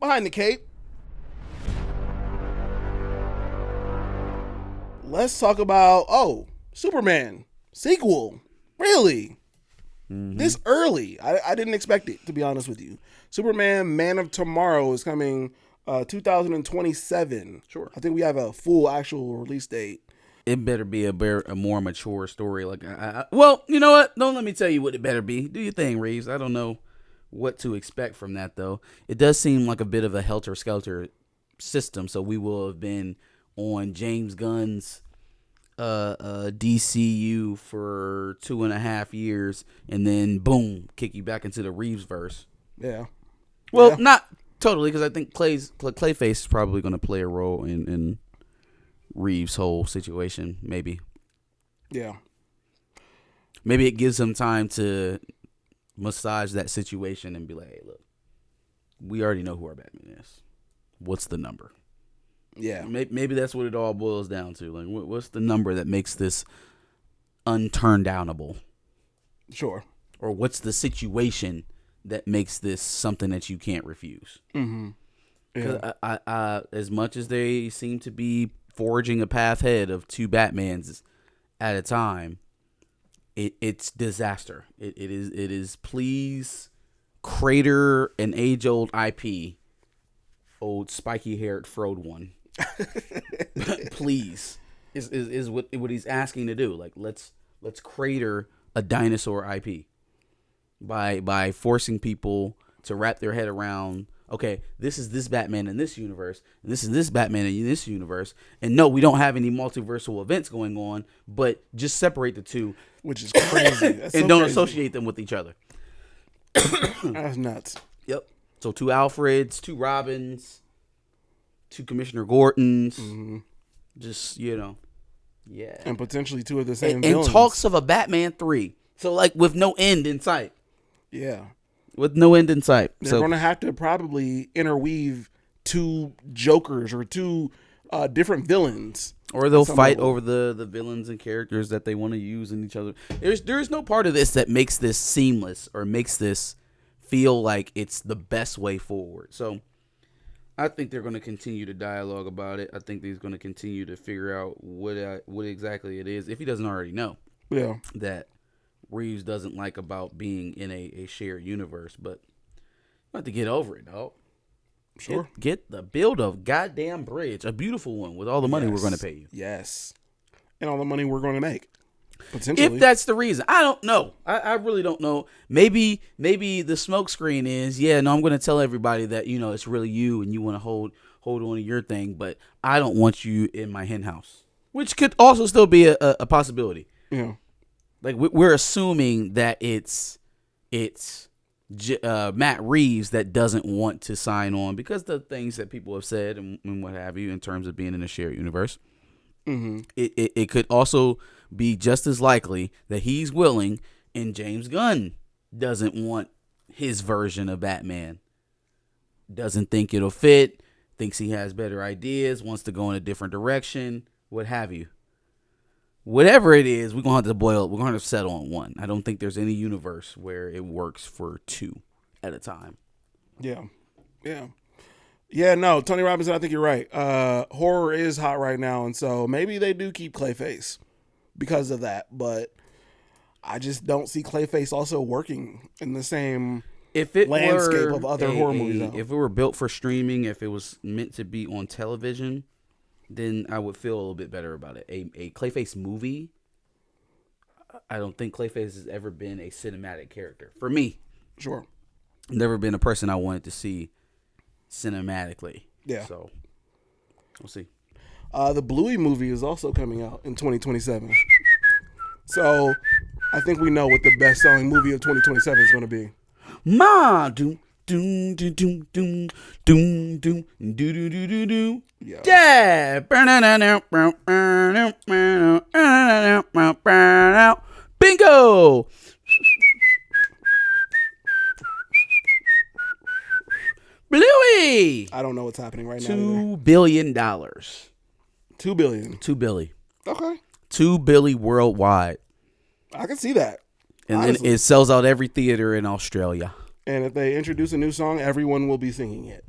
behind the cape. Let's talk about, Superman sequel. Really? Mm-hmm. This early. I didn't expect it, to be honest with you. Superman Man of Tomorrow is coming 2027. Sure. I think we have a full actual release date. It better be a more mature story. Well, you know what? Don't let me tell you what it better be. Do your thing, Reeves. I don't know what to expect from that, though. It does seem like a bit of a helter-skelter system, so we will have been on James Gunn's DCU for 2.5 years, and then boom, kick you back into the Reeves verse. Yeah. Well, not totally, because I think Clayface is probably going to play a role in Reeves' whole situation. Maybe. Yeah. Maybe it gives him time to massage that situation and be like, "Hey, look, we already know who our Batman is. What's the number?" Yeah. Maybe that's what it all boils down to. Like, what's the number that makes this unturn-downable? Sure. Or what's the situation that makes this something that you can't refuse? Mm-hmm. Yeah. I, as much as they seem to be forging a path ahead of two Batmans at a time, it's disaster. It is please crater an age-old IP, old spiky-haired Frode one. Please is what he's asking to do. Like, let's crater a dinosaur IP by forcing people to wrap their head around, okay, this is this Batman in this universe, and this is this Batman in this universe, and no, we don't have any multiversal events going on, but just separate the two, which is crazy. That's and so don't crazy. associate them with each other. That's nuts. Yep. So 2 Alfreds, 2 Robins, 2 Commissioner Gordons, just, yeah. And potentially 2 of the same and villains. talks of a Batman 3. So, like, with no end in sight. Yeah. With no end in sight. They're going to have to probably interweave 2 Jokers or 2 different villains. Or they'll fight over the villains and characters that they want to use in each other. There's no part of this that makes this seamless or makes this feel like it's the best way forward. So I think they're going to continue to dialogue about it. I think he's going to continue to figure out what exactly it is, if he doesn't already know. Yeah. That Reeves doesn't like about being in a shared universe, but I have to get over it, dog. Sure. Get the build of goddamn bridge, a beautiful one with all the money we're going to pay you. Yes. And all the money we're going to make. Potentially. If that's the reason. I don't know. I really don't know. Maybe the smoke screen is, I'm going to tell everybody that, it's really you and you want to hold on to your thing, but I don't want you in my hen house, which could also still be a possibility. Yeah. Like, we're assuming that it's Matt Reeves that doesn't want to sign on because the things that people have said and what have you in terms of being in a shared universe. Mm-hmm. It could also be just as likely that he's willing and James Gunn doesn't want his version of Batman. Doesn't think it'll fit, thinks he has better ideas, wants to go in a different direction, what have you. Whatever it is, we're going to have to settle on one. I don't think there's any universe where it works for 2 at a time. Yeah. Yeah. Yeah, no, Tony Robinson, I think you're right. Horror is hot right now, and so maybe they do keep Clayface because of that, but I just don't see Clayface also working in the same landscape of other horror movies. If it were built for streaming, if it was meant to be on television, then I would feel a little bit better about it. A Clayface movie, I don't think Clayface has ever been a cinematic character. For me. Sure. Never been a person I wanted to see cinematically. Yeah. So, we'll see. The Bluey movie is also coming out in 2027. So, I think we know what the best-selling movie of 2027 is going to be. Ma, doom, doom, doom, doom, doom, doom, doom, doo, doo, doo, doo, doo. Yeah. Bingo. Bluey. I don't know what's happening right now. $2 billion. $2 billion. $2 billion. Okay. $2 billion worldwide. I can see that. And then it sells out every theater in Australia. And if they introduce a new song, everyone will be singing it.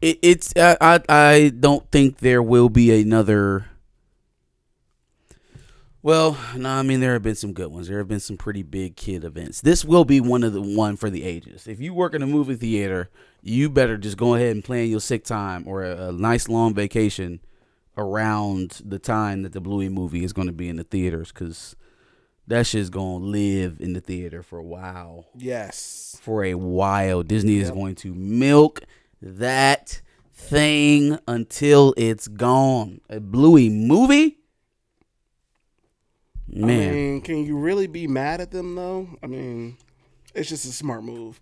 It's I don't think there will be another. Well, no, I mean there have been some good ones. There have been some pretty big kid events. This will be one for the ages. If you work in a movie theater, you better just go ahead and plan your sick time or a nice long vacation around the time that the Bluey movie is going to be in the theaters, because that shit's going to live in the theater for a while. Yes. For a while. Disney is going to milk that thing until it's gone. A Bluey movie? Man. I mean, can you really be mad at them, though? I mean, it's just a smart move.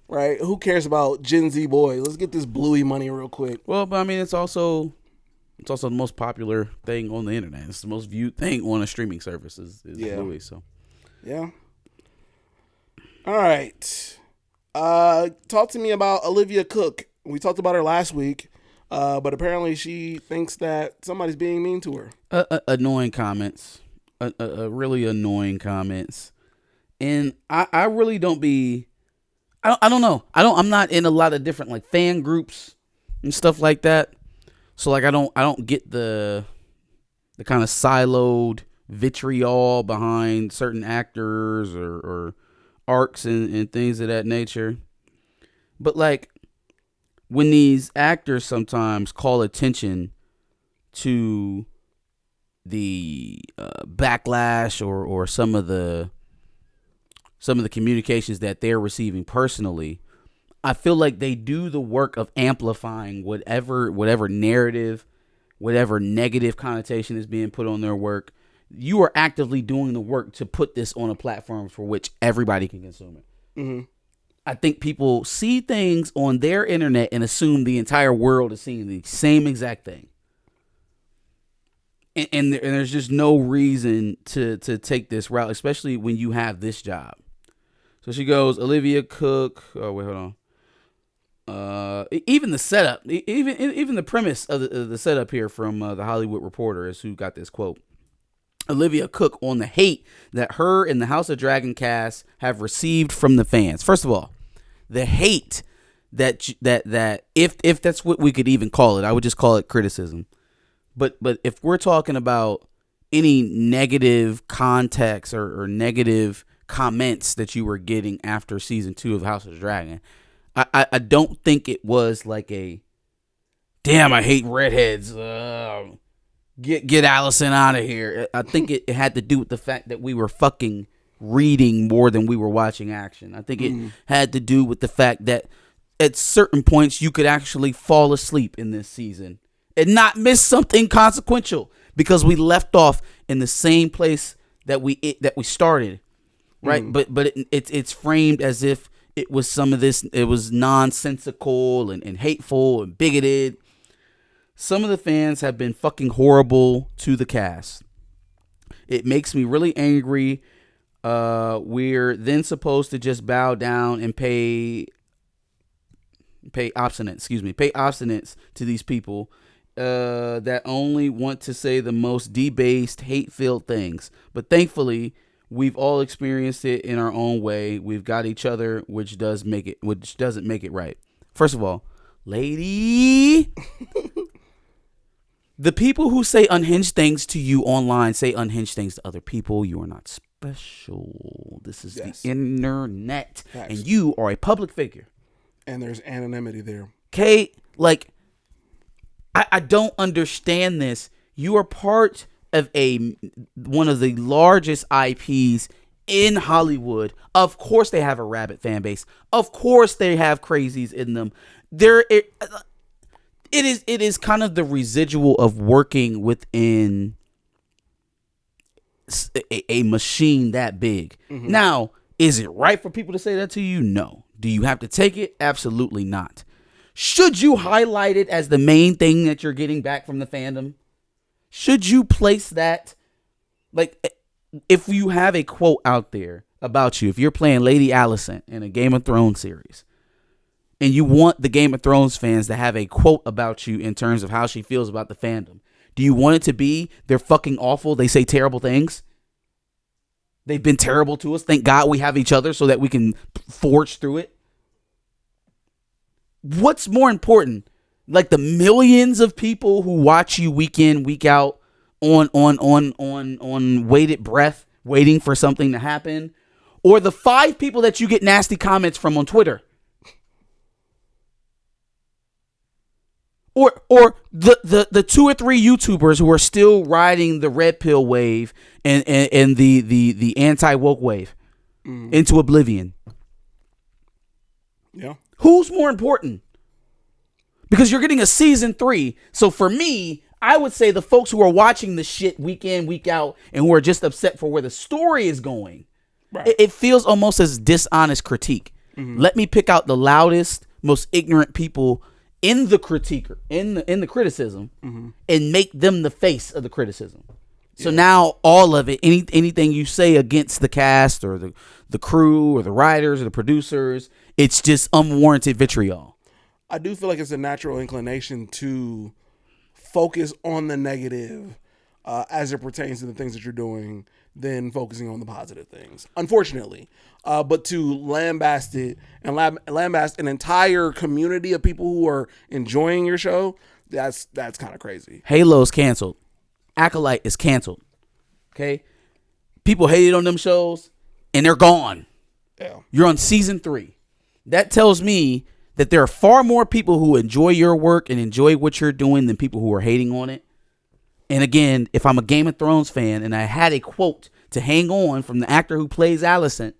Right? Who cares about Gen Z boys? Let's get this Bluey money real quick. Well, but I mean, it's also the most popular thing on the internet. It's the most viewed thing on a streaming service is Bluey. So, yeah. All right. Talk to me about Olivia Cook. We talked about her last week, but apparently she thinks that somebody's being mean to her. Annoying comments. Really annoying comments. And I really don't be. I don't know. I'm not in a lot of different like fan groups and stuff like that. So like I don't get the kind of siloed vitriol behind certain actors or arcs and things of that nature. But like when these actors sometimes call attention to the backlash or some of the communications that they're receiving personally, I feel like they do the work of amplifying whatever narrative, whatever negative connotation is being put on their work. You are actively doing the work to put this on a platform for which everybody can consume it. Mm-hmm. I think people see things on their internet and assume the entire world is seeing the same exact thing. And there's just no reason to take this route, especially when you have this job. So she goes, Olivia Cook. Oh, wait, hold on. Even the setup, even the premise of the setup here from the Hollywood Reporter is who got this quote. Olivia Cook on the hate that her and the House of Dragon cast have received from the fans. First of all, the hate that if that's what we could even call it, I would just call it criticism. But if we're talking about any negative context or negative comments that you were getting after season 2 of House of Dragon, I don't think it was like a damn, I hate redheads. Get Allison out of here. I think it had to do with the fact that we were fucking reading more than we were watching action. I think it had to do with the fact that at certain points you could actually fall asleep in this season and not miss something consequential because we left off in the same place that we started, right? But it's framed as if it was some of this. It was nonsensical and hateful and bigoted. Some of the fans have been fucking horrible to the cast. It makes me really angry. We're then supposed to just bow down and pay obstinence to these people that only want to say the most debased, hate-filled things. But thankfully, we've all experienced it in our own way. We've got each other, which doesn't make it right. First of all, lady, the people who say unhinged things to you online say unhinged things to other people. You are not special. This is the internet, and you are a public figure. And there's anonymity there. Kate, like, I don't understand this. You are part of one of the largest IPs in Hollywood. Of course they have a rabid fan base. Of course they have crazies in them. It is kind of the residual of working within a machine that big. Mm-hmm. Now, is it right for people to say that to you? No. Do you have to take it? Absolutely not. Should you highlight it as the main thing that you're getting back from the fandom? Should you place that? Like, if you have a quote out there about you, if you're playing Lady Alicent in a Game of Thrones series, and you want the Game of Thrones fans to have a quote about you in terms of how she feels about the fandom, do you want it to be they're fucking awful, they say terrible things? They've been terrible to us. Thank God we have each other so that we can forge through it. what's more important? Like the millions of people who watch you week in, week out on waited breath, waiting for something to happen, or the 5 people that you get nasty comments from on Twitter. Or the 2 or 3 YouTubers who are still riding the red pill wave and the anti-woke wave into oblivion. Yeah. Who's more important? Because you're getting a season 3. So for me, I would say the folks who are watching the shit week in, week out, and who are just upset for where the story is going. Right. It feels almost as dishonest critique. Let me pick out the loudest, most ignorant people in the critique, in the criticism, and make them the face of the criticism. So now all of it, anything you say against the cast or the crew or the writers or the producers, it's just unwarranted vitriol. I do feel like it's a natural inclination to focus on the negative as it pertains to the things that you're doing than focusing on the positive things, unfortunately. But to lambast it and lambast an entire community of people who are enjoying your show, that's kind of crazy. Halo's canceled. Acolyte is canceled. Okay? People hated on them shows, and they're gone. Yeah. You're on season 3. That tells me that there are far more people who enjoy your work and enjoy what you're doing than people who are hating on it. And again, if I'm a Game of Thrones fan and I had a quote to hang on from the actor who plays Alicent,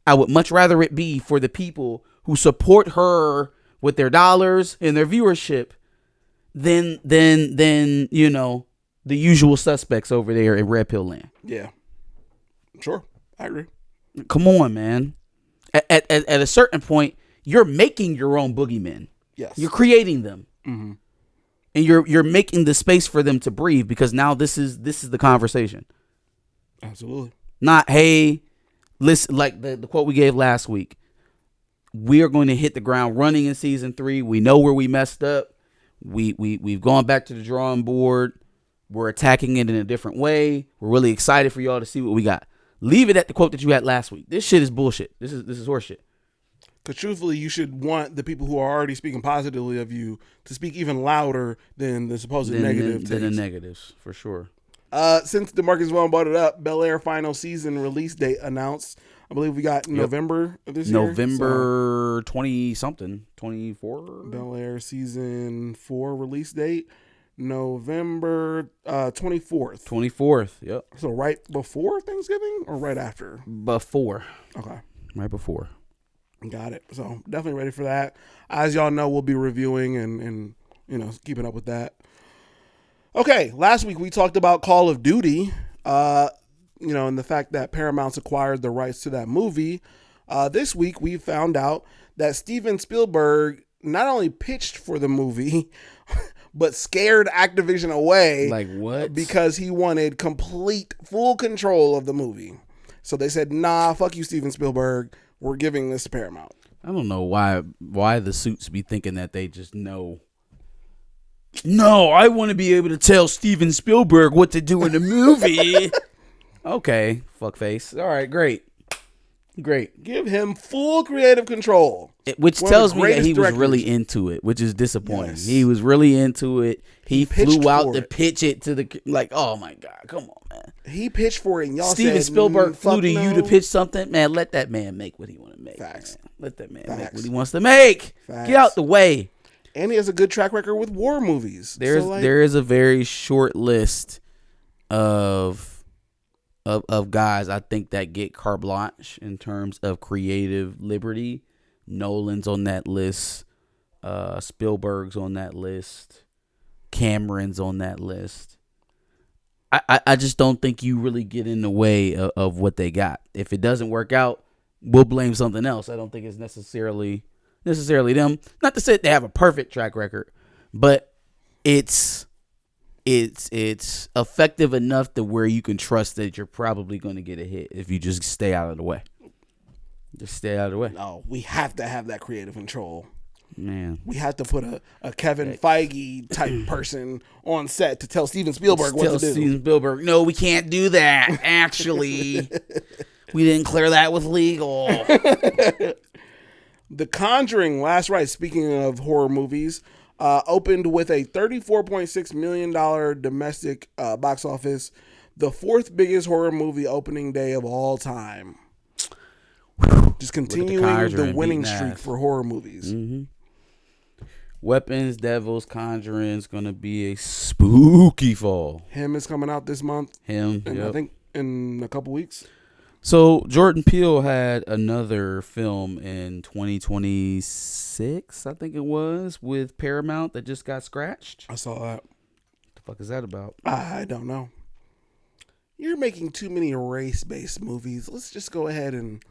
I would much rather it be for the people who support her with their dollars and their viewership than you know, the usual suspects over there in Red Pill Land. Yeah. Sure. I agree. Come on, man. At a certain point, you're making your own boogeymen. Yes. You're creating them. Mm-hmm. And you're making the space for them to breathe, because now this is the conversation. Absolutely. Not, hey, listen, like the quote we gave last week. We are going to hit the ground running in season 3. We know where we messed up. We've gone back to the drawing board. We're attacking it in a different way. We're really excited for y'all to see what we got. Leave it at the quote that you had last week. This shit is bullshit. This is horseshit. Because truthfully, you should want the people who are already speaking positively of you to speak even louder than the supposed negative. Than the negatives, for sure. Since DeMarcus Wellman brought it up, Bel-Air final season release date announced. I believe we got November of this year. November 20-something, 24. Bel-Air season 4 release date, November 24th. 24th, yep. So right before Thanksgiving or right after? Before. Okay. Right before. Got it. So definitely ready for that. As y'all know, we'll be reviewing and you know, keeping up with that. Okay, last week we talked about Call of Duty, you know, and the fact that Paramount's acquired the rights to that movie. This week we found out that Steven Spielberg not only pitched for the movie, but scared Activision away. Like what? Because he wanted full control of the movie. So they said, nah, fuck you, Steven Spielberg. We're giving this to Paramount. I don't know why the suits be thinking that they just know. No, I want to be able to tell Steven Spielberg what to do in the movie. Okay, fuckface. All right, great. Give him full creative control. Which tells me that he was really into it, which is disappointing. Yes. He was really into it. He flew out to pitch it to the, like, oh my God, come on, man. He pitched for it, and y'all Steven said, Spielberg flew to you to pitch something? Man, let that man make what he want to make. Facts. Man. Let that man make what he wants to make. Facts. Get out the way. And he has a good track record with war movies. There is a very short list of guys I think that get carte blanche in terms of creative liberty. Nolan's on that list. Spielberg's on that list. Cameron's on that list. I just don't think you really get in the way of what they got. If it doesn't work out, we'll blame something else. I don't think it's necessarily them. Not to say they have a perfect track record, but it's effective enough to where you can trust that you're probably going to get a hit if you just stay out of the way. Just stay out of the way. No, we have to have that creative control. Man, we have to put a Kevin Feige type person on set to tell Steven Spielberg what to do. Steven Spielberg, no, we can't do that. Actually, we didn't clear that with legal. The Conjuring, last right, speaking of horror movies, opened with a $34.6 million domestic box office, the fourth biggest horror movie opening day of all time. Just continuing the winning streak for horror movies. Mm-hmm. Weapons, Devils, Conjuring's going to be a spooky fall. Him is coming out this month. Yep. I think in a couple weeks. So Jordan Peele had another film in 2026, I think it was, with Paramount that just got scratched. I saw that. What the fuck is that about? I don't know. You're making too many race-based movies. Let's just go ahead and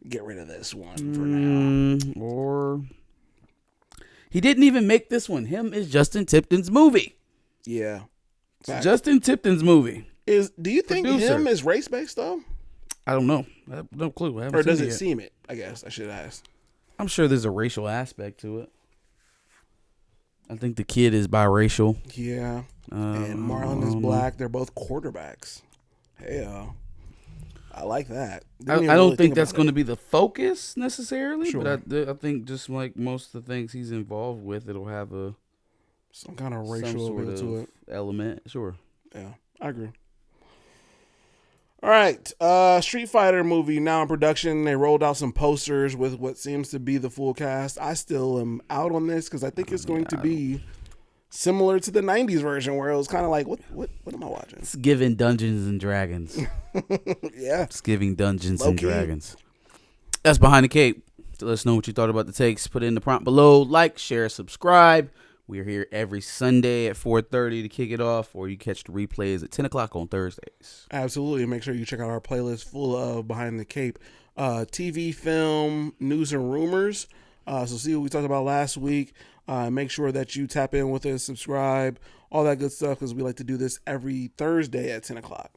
get rid of this one for now. Or he didn't even make this one. Him is Justin Tipton's movie. Yeah. It's Justin Tipton's movie. Do you think him is race-based, though? I don't know. I have no clue. Or does it seem it? I guess I should ask. I'm sure there's a racial aspect to it. I think the kid is biracial. Yeah. And Marlon is black. They're both quarterbacks. Hey, I like that. I don't think that's going to be the focus necessarily, Sure. but I think just like most of the things he's involved with, it'll have some kind of racial appeal to it. Element. Sure. Yeah, I agree. All right, Street Fighter movie now in production. They rolled out some posters with what seems to be the full cast. I still am out on this because I think it's going to be similar to the 90s version where it was kind of like, what am I watching? It's giving Dungeons and Dragons. Yeah. It's giving Dungeons and Dragons. That's Behind the Cape. So let us know what you thought about the takes. Put it in the prompt below. Like, share, subscribe. We're here every Sunday at 4:30 to kick it off, or you catch the replays at 10 o'clock on Thursdays. Absolutely. Make sure you check out our playlist full of Behind the Cape TV, film, news, and rumors. So see what we talked about last week. Make sure that you tap in with us, subscribe, all that good stuff, because we like to do this every Thursday at 10 o'clock.